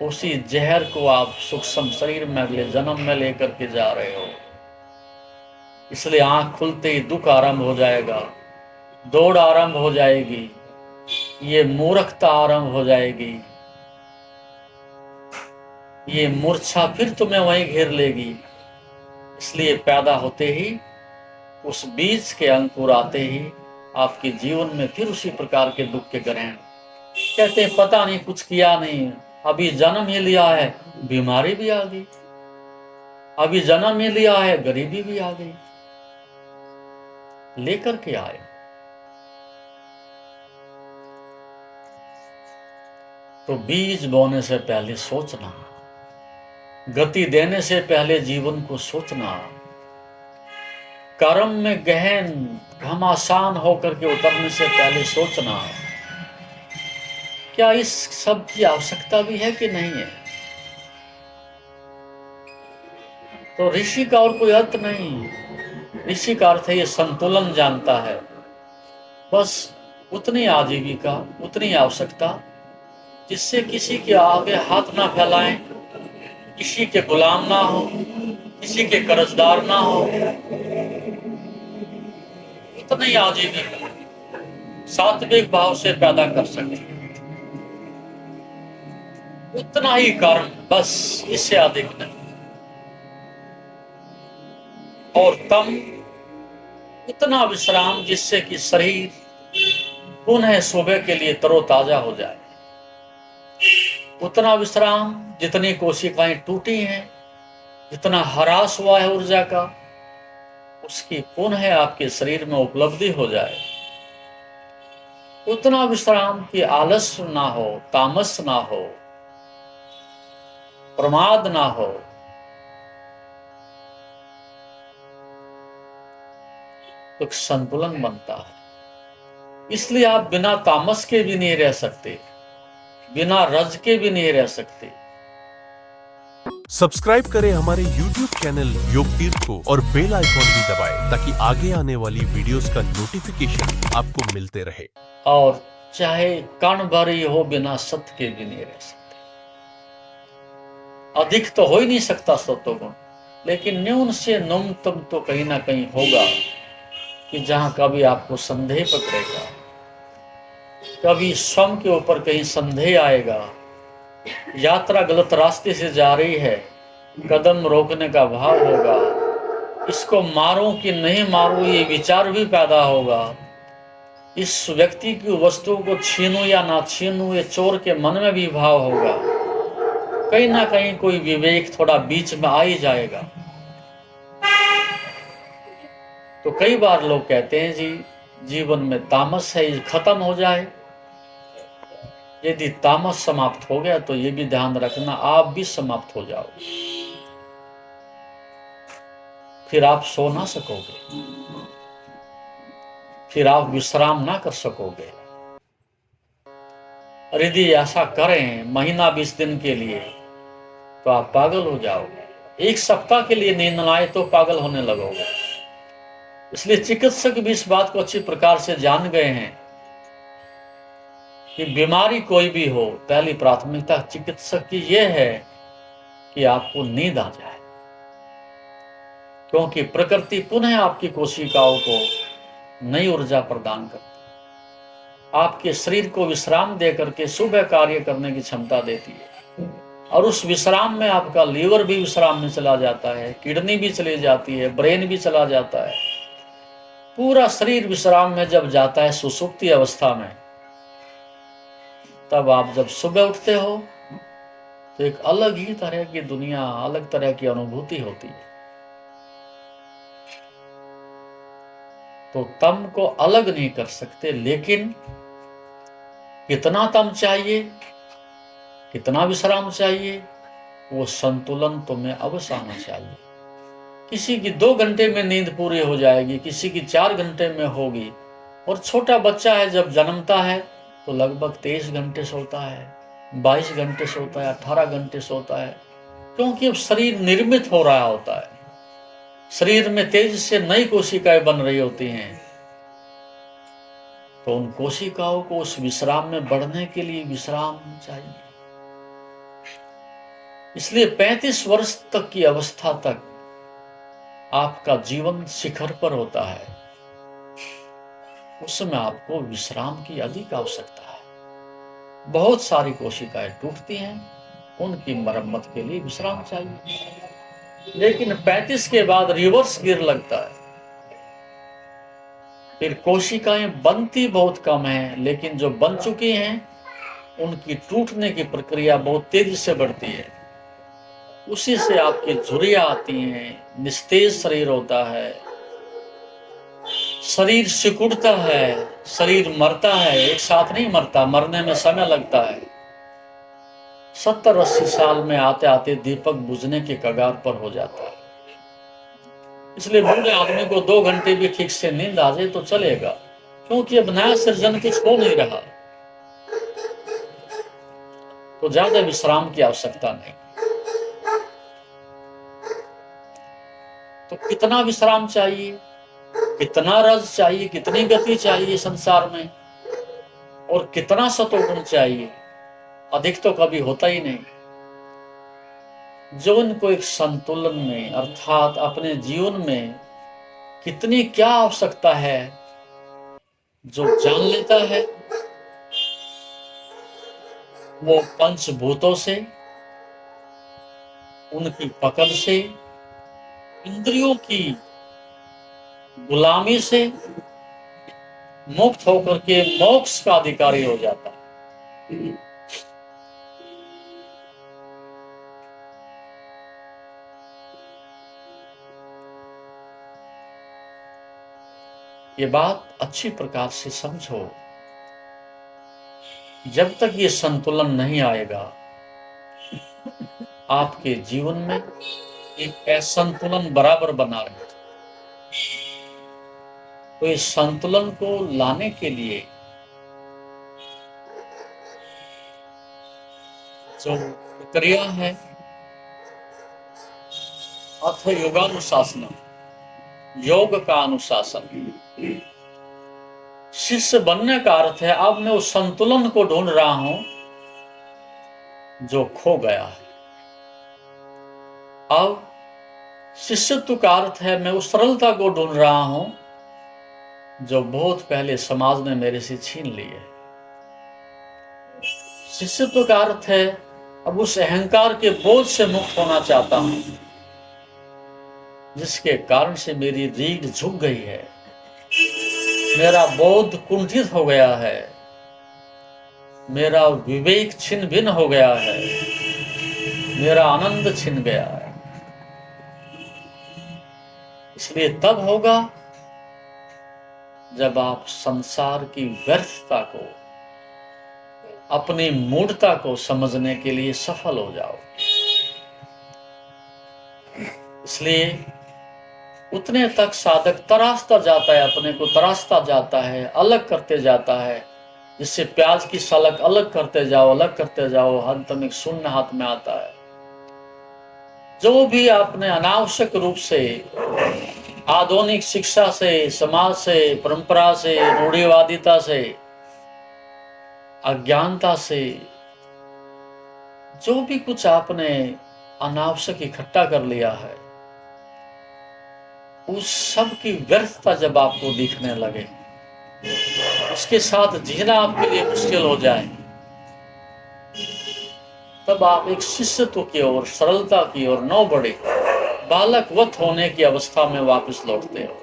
उसी जहर को आप सूक्ष्म शरीर में अगले जन्म में लेकर के जा रहे हो। इसलिए आंख खुलते ही दुख आरंभ हो जाएगा, दौड़ आरंभ हो जाएगी, ये मूर्खता आरंभ हो जाएगी, ये मूर्छा फिर तुम्हें वहीं घेर लेगी। इसलिए पैदा होते ही, उस बीज के अंकुर आते ही आपके जीवन में फिर उसी प्रकार के दुख के ग्रहण। कहते हैं पता नहीं, कुछ किया नहीं, अभी जन्म ही लिया है, बीमारी भी आ गई, अभी जन्म ही लिया है, गरीबी भी आ गई, लेकर के आए। तो बीज बोने से पहले सोचना, गति देने से पहले जीवन को सोचना, कर्म में गहन घमासान होकर के उतरने से पहले सोचना, क्या इस सब की आवश्यकता भी है कि नहीं है। तो ऋषि का और कोई अर्थ नहीं, ऋषि का अर्थ है ये संतुलन जानता है, बस उतनी आजीविका, उतनी आवश्यकता जिससे किसी के आगे हाथ ना फैलाएं, किसी के गुलाम ना हो, किसी के कर्जदार ना हो, उतनी आजीविका सात्विक भाव से पैदा कर सके, उतना ही कर्म, बस इससे अधिक नहीं। और तम, उतना विश्राम जिससे कि शरीर पुनः सुबह के लिए तरोताजा हो जाए, उतना विश्राम जितनी कोशिकाएं टूटी हैं, जितना ह्रास हुआ है ऊर्जा का, उसकी पुनः आपके शरीर में उपलब्धि हो जाए। उतना विश्राम की आलस्य ना हो, तामस ना हो, प्रमाद ना हो। तो संतुलन बनता है। इसलिए आप बिना तामस के भी नहीं रह सकते, बिना रज के भी नहीं रह सकते। सब्सक्राइब करें हमारे YouTube चैनल योग तीर्थ को और बेल आइकॉन भी दबाएं ताकि आगे आने वाली वीडियोस का नोटिफिकेशन आपको मिलते रहे। और चाहे कण भर ही हो, बिना सत्य के भी नहीं रह सकते। अधिक तो हो ही नहीं सकता सत्वगुण, लेकिन न्यून से न्यूनतम तो कहीं ना कहीं होगा कि जहां कभी आपको संदेह पकड़ेगा, कभी स्वयं के ऊपर कहीं संदेह आएगा, यात्रा गलत रास्ते से जा रही है, कदम रोकने का भाव होगा, इसको मारूं कि नहीं मारूं, ये विचार भी पैदा होगा। इस व्यक्ति की वस्तु को छीनूं या ना छीनूं, ये चोर के मन में भी भाव होगा। कहीं ना कहीं कोई विवेक थोड़ा बीच में आ ही जाएगा। तो कई बार लोग कहते हैं जी जीवन में तामस है, ये खत्म हो जाए। यदि तामस समाप्त हो गया तो ये भी ध्यान रखना, आप भी समाप्त हो जाओगे, फिर आप सो ना सकोगे, फिर आप विश्राम ना कर सकोगे। और यदि ऐसा करें महीना 20 दिन के लिए तो आप पागल हो जाओगे। एक सप्ताह के लिए नींद ना आए तो पागल होने लगोगे। इसलिए चिकित्सक भी इस बात को अच्छी प्रकार से जान गए हैं कि बीमारी कोई भी हो, पहली प्राथमिकता चिकित्सक की यह है कि आपको नींद आ जाए, क्योंकि प्रकृति पुनः आपकी कोशिकाओं को नई ऊर्जा प्रदान करती, आपके शरीर को विश्राम देकर के सुबह कार्य करने की क्षमता देती है। और उस विश्राम में आपका लीवर भी विश्राम में चला जाता है, किडनी भी चली जाती है, ब्रेन भी चला जाता है, पूरा शरीर विश्राम में जब जाता है सुसुप्ति अवस्था में, तब आप जब सुबह उठते हो तो एक अलग ही तरह की दुनिया, अलग तरह की अनुभूति होती है। तो तम को अलग नहीं कर सकते, लेकिन कितना तम चाहिए, कितना विश्राम चाहिए, वो संतुलन तुम्हें अवश्य आना चाहिए। किसी की 2 घंटे में नींद पूरी हो जाएगी, किसी की 4 घंटे में होगी। और छोटा बच्चा है जब जन्मता है तो लगभग 23 घंटे सोता है, 22 घंटे सोता है, 18 घंटे सोता है, क्योंकि अब शरीर निर्मित हो रहा होता है, शरीर में तेज से नई कोशिकाएं बन रही होती हैं। तो उन कोशिकाओं को उस विश्राम में बढ़ने के लिए विश्राम चाहिए। इसलिए 35 वर्ष तक की अवस्था तक आपका जीवन शिखर पर होता है, उस समय आपको विश्राम की अधिक आवश्यकता है। बहुत सारी कोशिकाएं टूटती हैं, उनकी मरम्मत के लिए विश्राम चाहिए। लेकिन 35 के बाद रिवर्स गियर लगता है, फिर कोशिकाएं बनती बहुत कम है, लेकिन जो बन चुकी हैं उनकी टूटने की प्रक्रिया बहुत तेजी से बढ़ती है। उसी से आपकी झुर्रियां आती हैं, निस्तेज शरीर होता है, शरीर सिकुड़ता है, शरीर मरता है। एक साथ नहीं मरता, मरने में समय लगता है। 70-80 साल में आते आते दीपक बुझने के कगार पर हो जाता है। इसलिए बूढ़े आदमी को 2 घंटे भी ठीक से नींद आ जाए तो चलेगा, क्योंकि अब नया सृजन कुछ हो नहीं रहा, तो ज्यादा विश्राम की आवश्यकता नहीं। तो कितना विश्राम चाहिए, कितना रस चाहिए, कितनी गति चाहिए संसार में, और कितना सतोगुण चाहिए, अधिक तो कभी होता ही नहीं। जीवन को एक संतुलन में, अर्थात अपने जीवन में कितनी क्या आवश्यकता है, जो जान लेता है वो पंचभूतों से, उनकी पकड़ से, इंद्रियों की गुलामी से मुक्त होकर के मोक्ष का अधिकारी हो जाता है। ये बात अच्छी प्रकार से समझो। जब तक ये संतुलन नहीं आएगा, आपके जीवन में एक असंतुलन बराबर बना रहेगा। तो इस संतुलन को लाने के लिए जो प्रक्रिया है, अथ योगानुशासन, योग का अनुशासन। शिष्य बनने का अर्थ है अब मैं उस संतुलन को ढूंढ रहा हूं जो खो गया है। अब शिष्यत्व का अर्थ है मैं उस सरलता को ढूंढ रहा हूं जो बहुत पहले समाज ने मेरे से छीन ली है। शिष्यत्व का अर्थ है अब उस अहंकार के बोझ से मुक्त होना चाहता हूं। जिसके कारण से मेरी रीढ़ झुक गई है, मेरा बोध कुंठित हो गया है, मेरा विवेक छिन्न भिन्न हो गया है, मेरा आनंद छिन गया है। इसलिए तब होगा जब आप संसार की व्यर्थता को, अपनी मूढ़ता को समझने के लिए सफल हो जाओ। इसलिए उतने तक साधक तराशता जाता है, अपने को तराशता जाता है, अलग करते जाता है, जिससे प्याज की सलक अलग करते जाओ, अलग करते जाओ, अंत में शून्य हाथ में आता है। जो भी आपने अनावश्यक रूप से आधुनिक शिक्षा से, समाज से, परंपरा से, रूढ़िवादिता से, अज्ञानता से जो भी कुछ आपने अनावश्यक इकट्ठा कर लिया है, उस सब की व्यर्थता जब आपको दिखने लगे, उसके साथ जीना आपके लिए मुश्किल हो जाए, तब आप एक शिष्यत्व की ओर, सरलता की ओर, न बढ़े, बालकवत होने की अवस्था में वापस लौटते हो।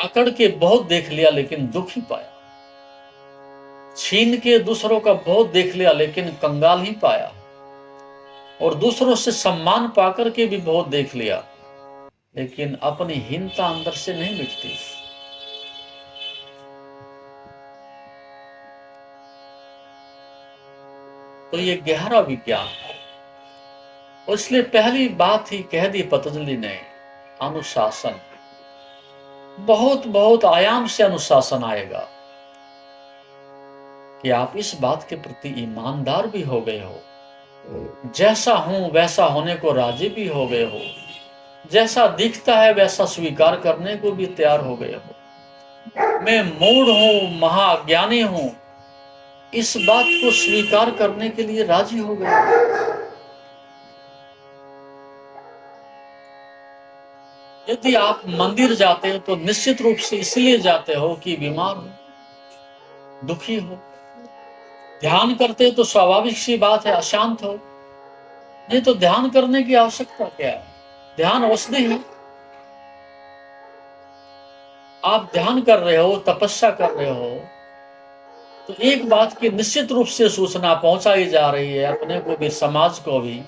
अकड़ के बहुत देख लिया लेकिन दुख ही पाया, छीन के दूसरों का बहुत देख लिया लेकिन कंगाल ही पाया, और दूसरों से सम्मान पाकर के भी बहुत देख लिया लेकिन अपनी हीनता अंदर से नहीं मिटती। तो ये गहरा विज्ञान है, और इसलिए पहली बात ही कह दी पतंजलि ने, अनुशासन। बहुत बहुत आयाम से अनुशासन आएगा कि आप इस बात के प्रति ईमानदार भी हो गए हो, जैसा हूं वैसा होने को राजी भी हो गए हो, जैसा दिखता है वैसा स्वीकार करने को भी तैयार हो गए हो। मैं मूढ़ हूं, महाज्ञानी हूं, इस बात को स्वीकार करने के लिए राजी हो गए हो। यदि आप मंदिर जाते हो तो निश्चित रूप से इसलिए जाते हो कि बीमार हो, दुखी हो। ध्यान करते हो तो स्वाभाविक सी बात है, अशांत हो। नहीं तो ध्यान करने की आवश्यकता क्या है? ध्यान औषधि है। आप ध्यान कर रहे हो, तपस्या कर रहे हो, तो एक बात की निश्चित रूप से सूचना पहुंचाई जा रही है, अपने को भी, समाज को भी,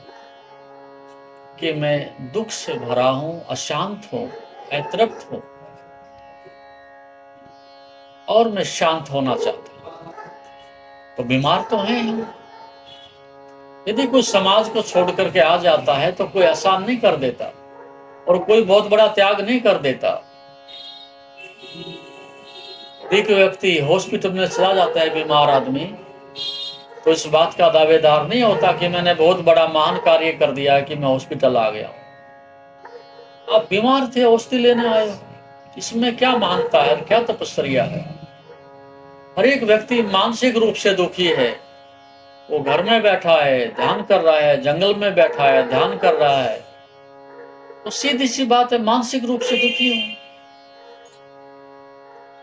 कि मैं दुख से भरा हूं, अशांत हूं, अतृप्त हूं और मैं शांत होना चाहता हूं। तो बीमार तो हैं ही। यदि कोई समाज को छोड़ करके आ जाता है तो कोई आसान नहीं कर देता और कोई बहुत बड़ा त्याग नहीं कर देता। एक व्यक्ति हॉस्पिटल में चला जाता है, बीमार आदमी, तो इस बात का दावेदार नहीं होता कि मैंने बहुत बड़ा महान कार्य कर दिया कि मैं हॉस्पिटल आ गया। आप बीमार थे, औषधि लेने आए हो, इसमें क्या महानता है, क्या तपस्या है? हर एक व्यक्ति मानसिक रूप से दुखी है। वो घर में बैठा है, ध्यान कर रहा है, जंगल में बैठा है, ध्यान कर रहा है, तो सीधी सी बात है, मानसिक रूप से दुखी हूं।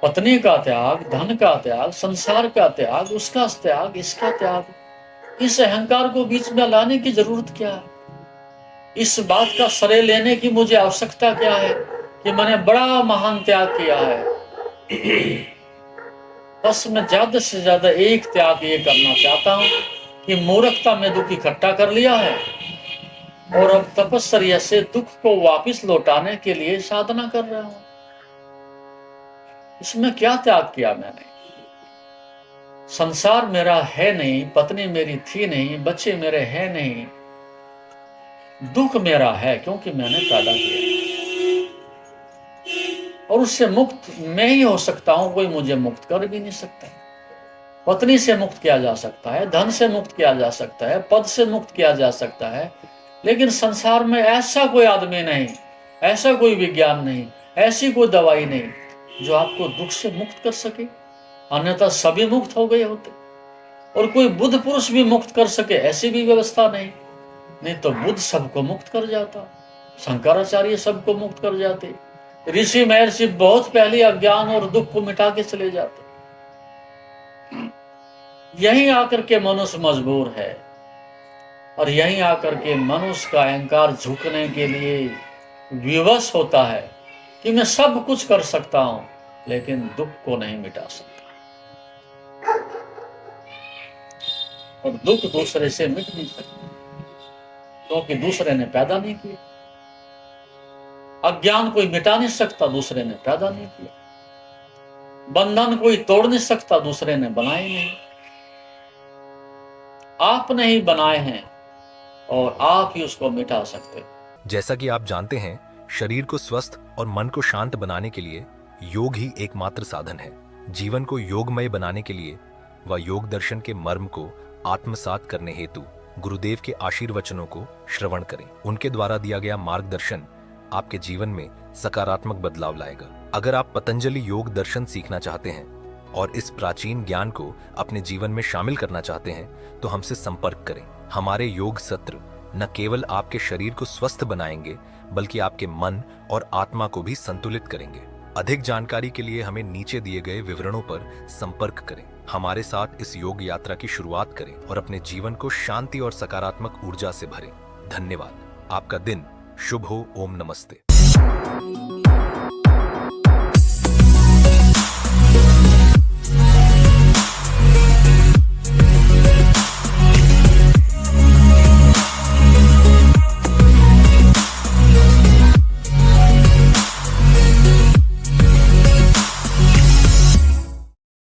पत्नी का त्याग, धन का त्याग, संसार का त्याग, उसका त्याग, इसका त्याग, इस अहंकार को बीच में लाने की जरूरत क्या है? इस बात का श्रेय लेने की मुझे आवश्यकता क्या है कि मैंने बड़ा महान त्याग किया है? बस मैं ज्यादा से ज्यादा एक त्याग ये करना चाहता हूं कि मूर्खता में दुख इकट्ठा कर लिया है और अब तपस्या से दुख को वापस लौटाने के लिए साधना कर रहा हूं। इसमें क्या त्याग किया मैंने? संसार मेरा है नहीं, पत्नी मेरी थी नहीं, बच्चे मेरे हैं नहीं, दुख मेरा है क्योंकि मैंने पैदा किया, और उससे मुक्त मैं ही हो सकता हूं, कोई मुझे मुक्त कर भी नहीं सकता। पत्नी से मुक्त किया जा सकता है, धन से मुक्त किया जा सकता है, पद से मुक्त किया जा सकता है, लेकिन संसार में ऐसा कोई आदमी नहीं, ऐसा कोई विज्ञान नहीं, ऐसी कोई दवाई नहीं जो आपको दुख से मुक्त कर सके। अन्यथा सभी मुक्त हो गए होते, और कोई बुद्ध पुरुष भी मुक्त कर सके ऐसी भी व्यवस्था नहीं तो बुद्ध सबको मुक्त कर जाता, शंकराचार्य सबको मुक्त कर जाते, ऋषि महर्षि बहुत पहले अज्ञान और दुख को मिटा के चले जाते। यहीं आकर के मनुष्य मजबूर है, और यहीं आकर के मनुष्य का अहंकार झुकने के लिए विवश होता है कि मैं सब कुछ कर सकता हूं, लेकिन दुख को नहीं मिटा सकता। और दुख दूसरे से मिट नहीं सकता, क्योंकि दूसरे ने पैदा नहीं किया। अज्ञान कोई मिटा नहीं सकता, दूसरे ने पैदा नहीं किया। बंधन कोई तोड़ नहीं सकता, दूसरे ने बनाए नहीं। आपने ही बनाए हैं और आप ही उसको मिटा सकते हो। जैसा कि आप जानते हैं, शरीर को स्वस्थ और मन को शांत बनाने के लिए योग ही एकमात्र साधन है। जीवन को योगमय बनाने के लिए व योग दर्शन के मर्म को आत्मसात करने हेतु गुरुदेव के आशीर्वचनों को श्रवण करें। उनके द्वारा दिया गया मार्गदर्शन आपके जीवन में सकारात्मक बदलाव लाएगा। अगर आप पतंजलि योग दर्शन सीखना चाहते हैं और इस प्राचीन ज्ञान को अपने जीवन में शामिल करना चाहते हैं, तो हमसे संपर्क करें। हमारे योग सत्र न केवल आपके शरीर को स्वस्थ बनाएंगे, बल्कि आपके मन और आत्मा को भी संतुलित करेंगे। अधिक जानकारी के लिए हमें नीचे दिए गए विवरणों पर संपर्क करें। हमारे साथ इस योग यात्रा की शुरुआत करें और अपने जीवन को शांति और सकारात्मक ऊर्जा से भरें। धन्यवाद। आपका दिन शुभ हो। ओम नमस्ते।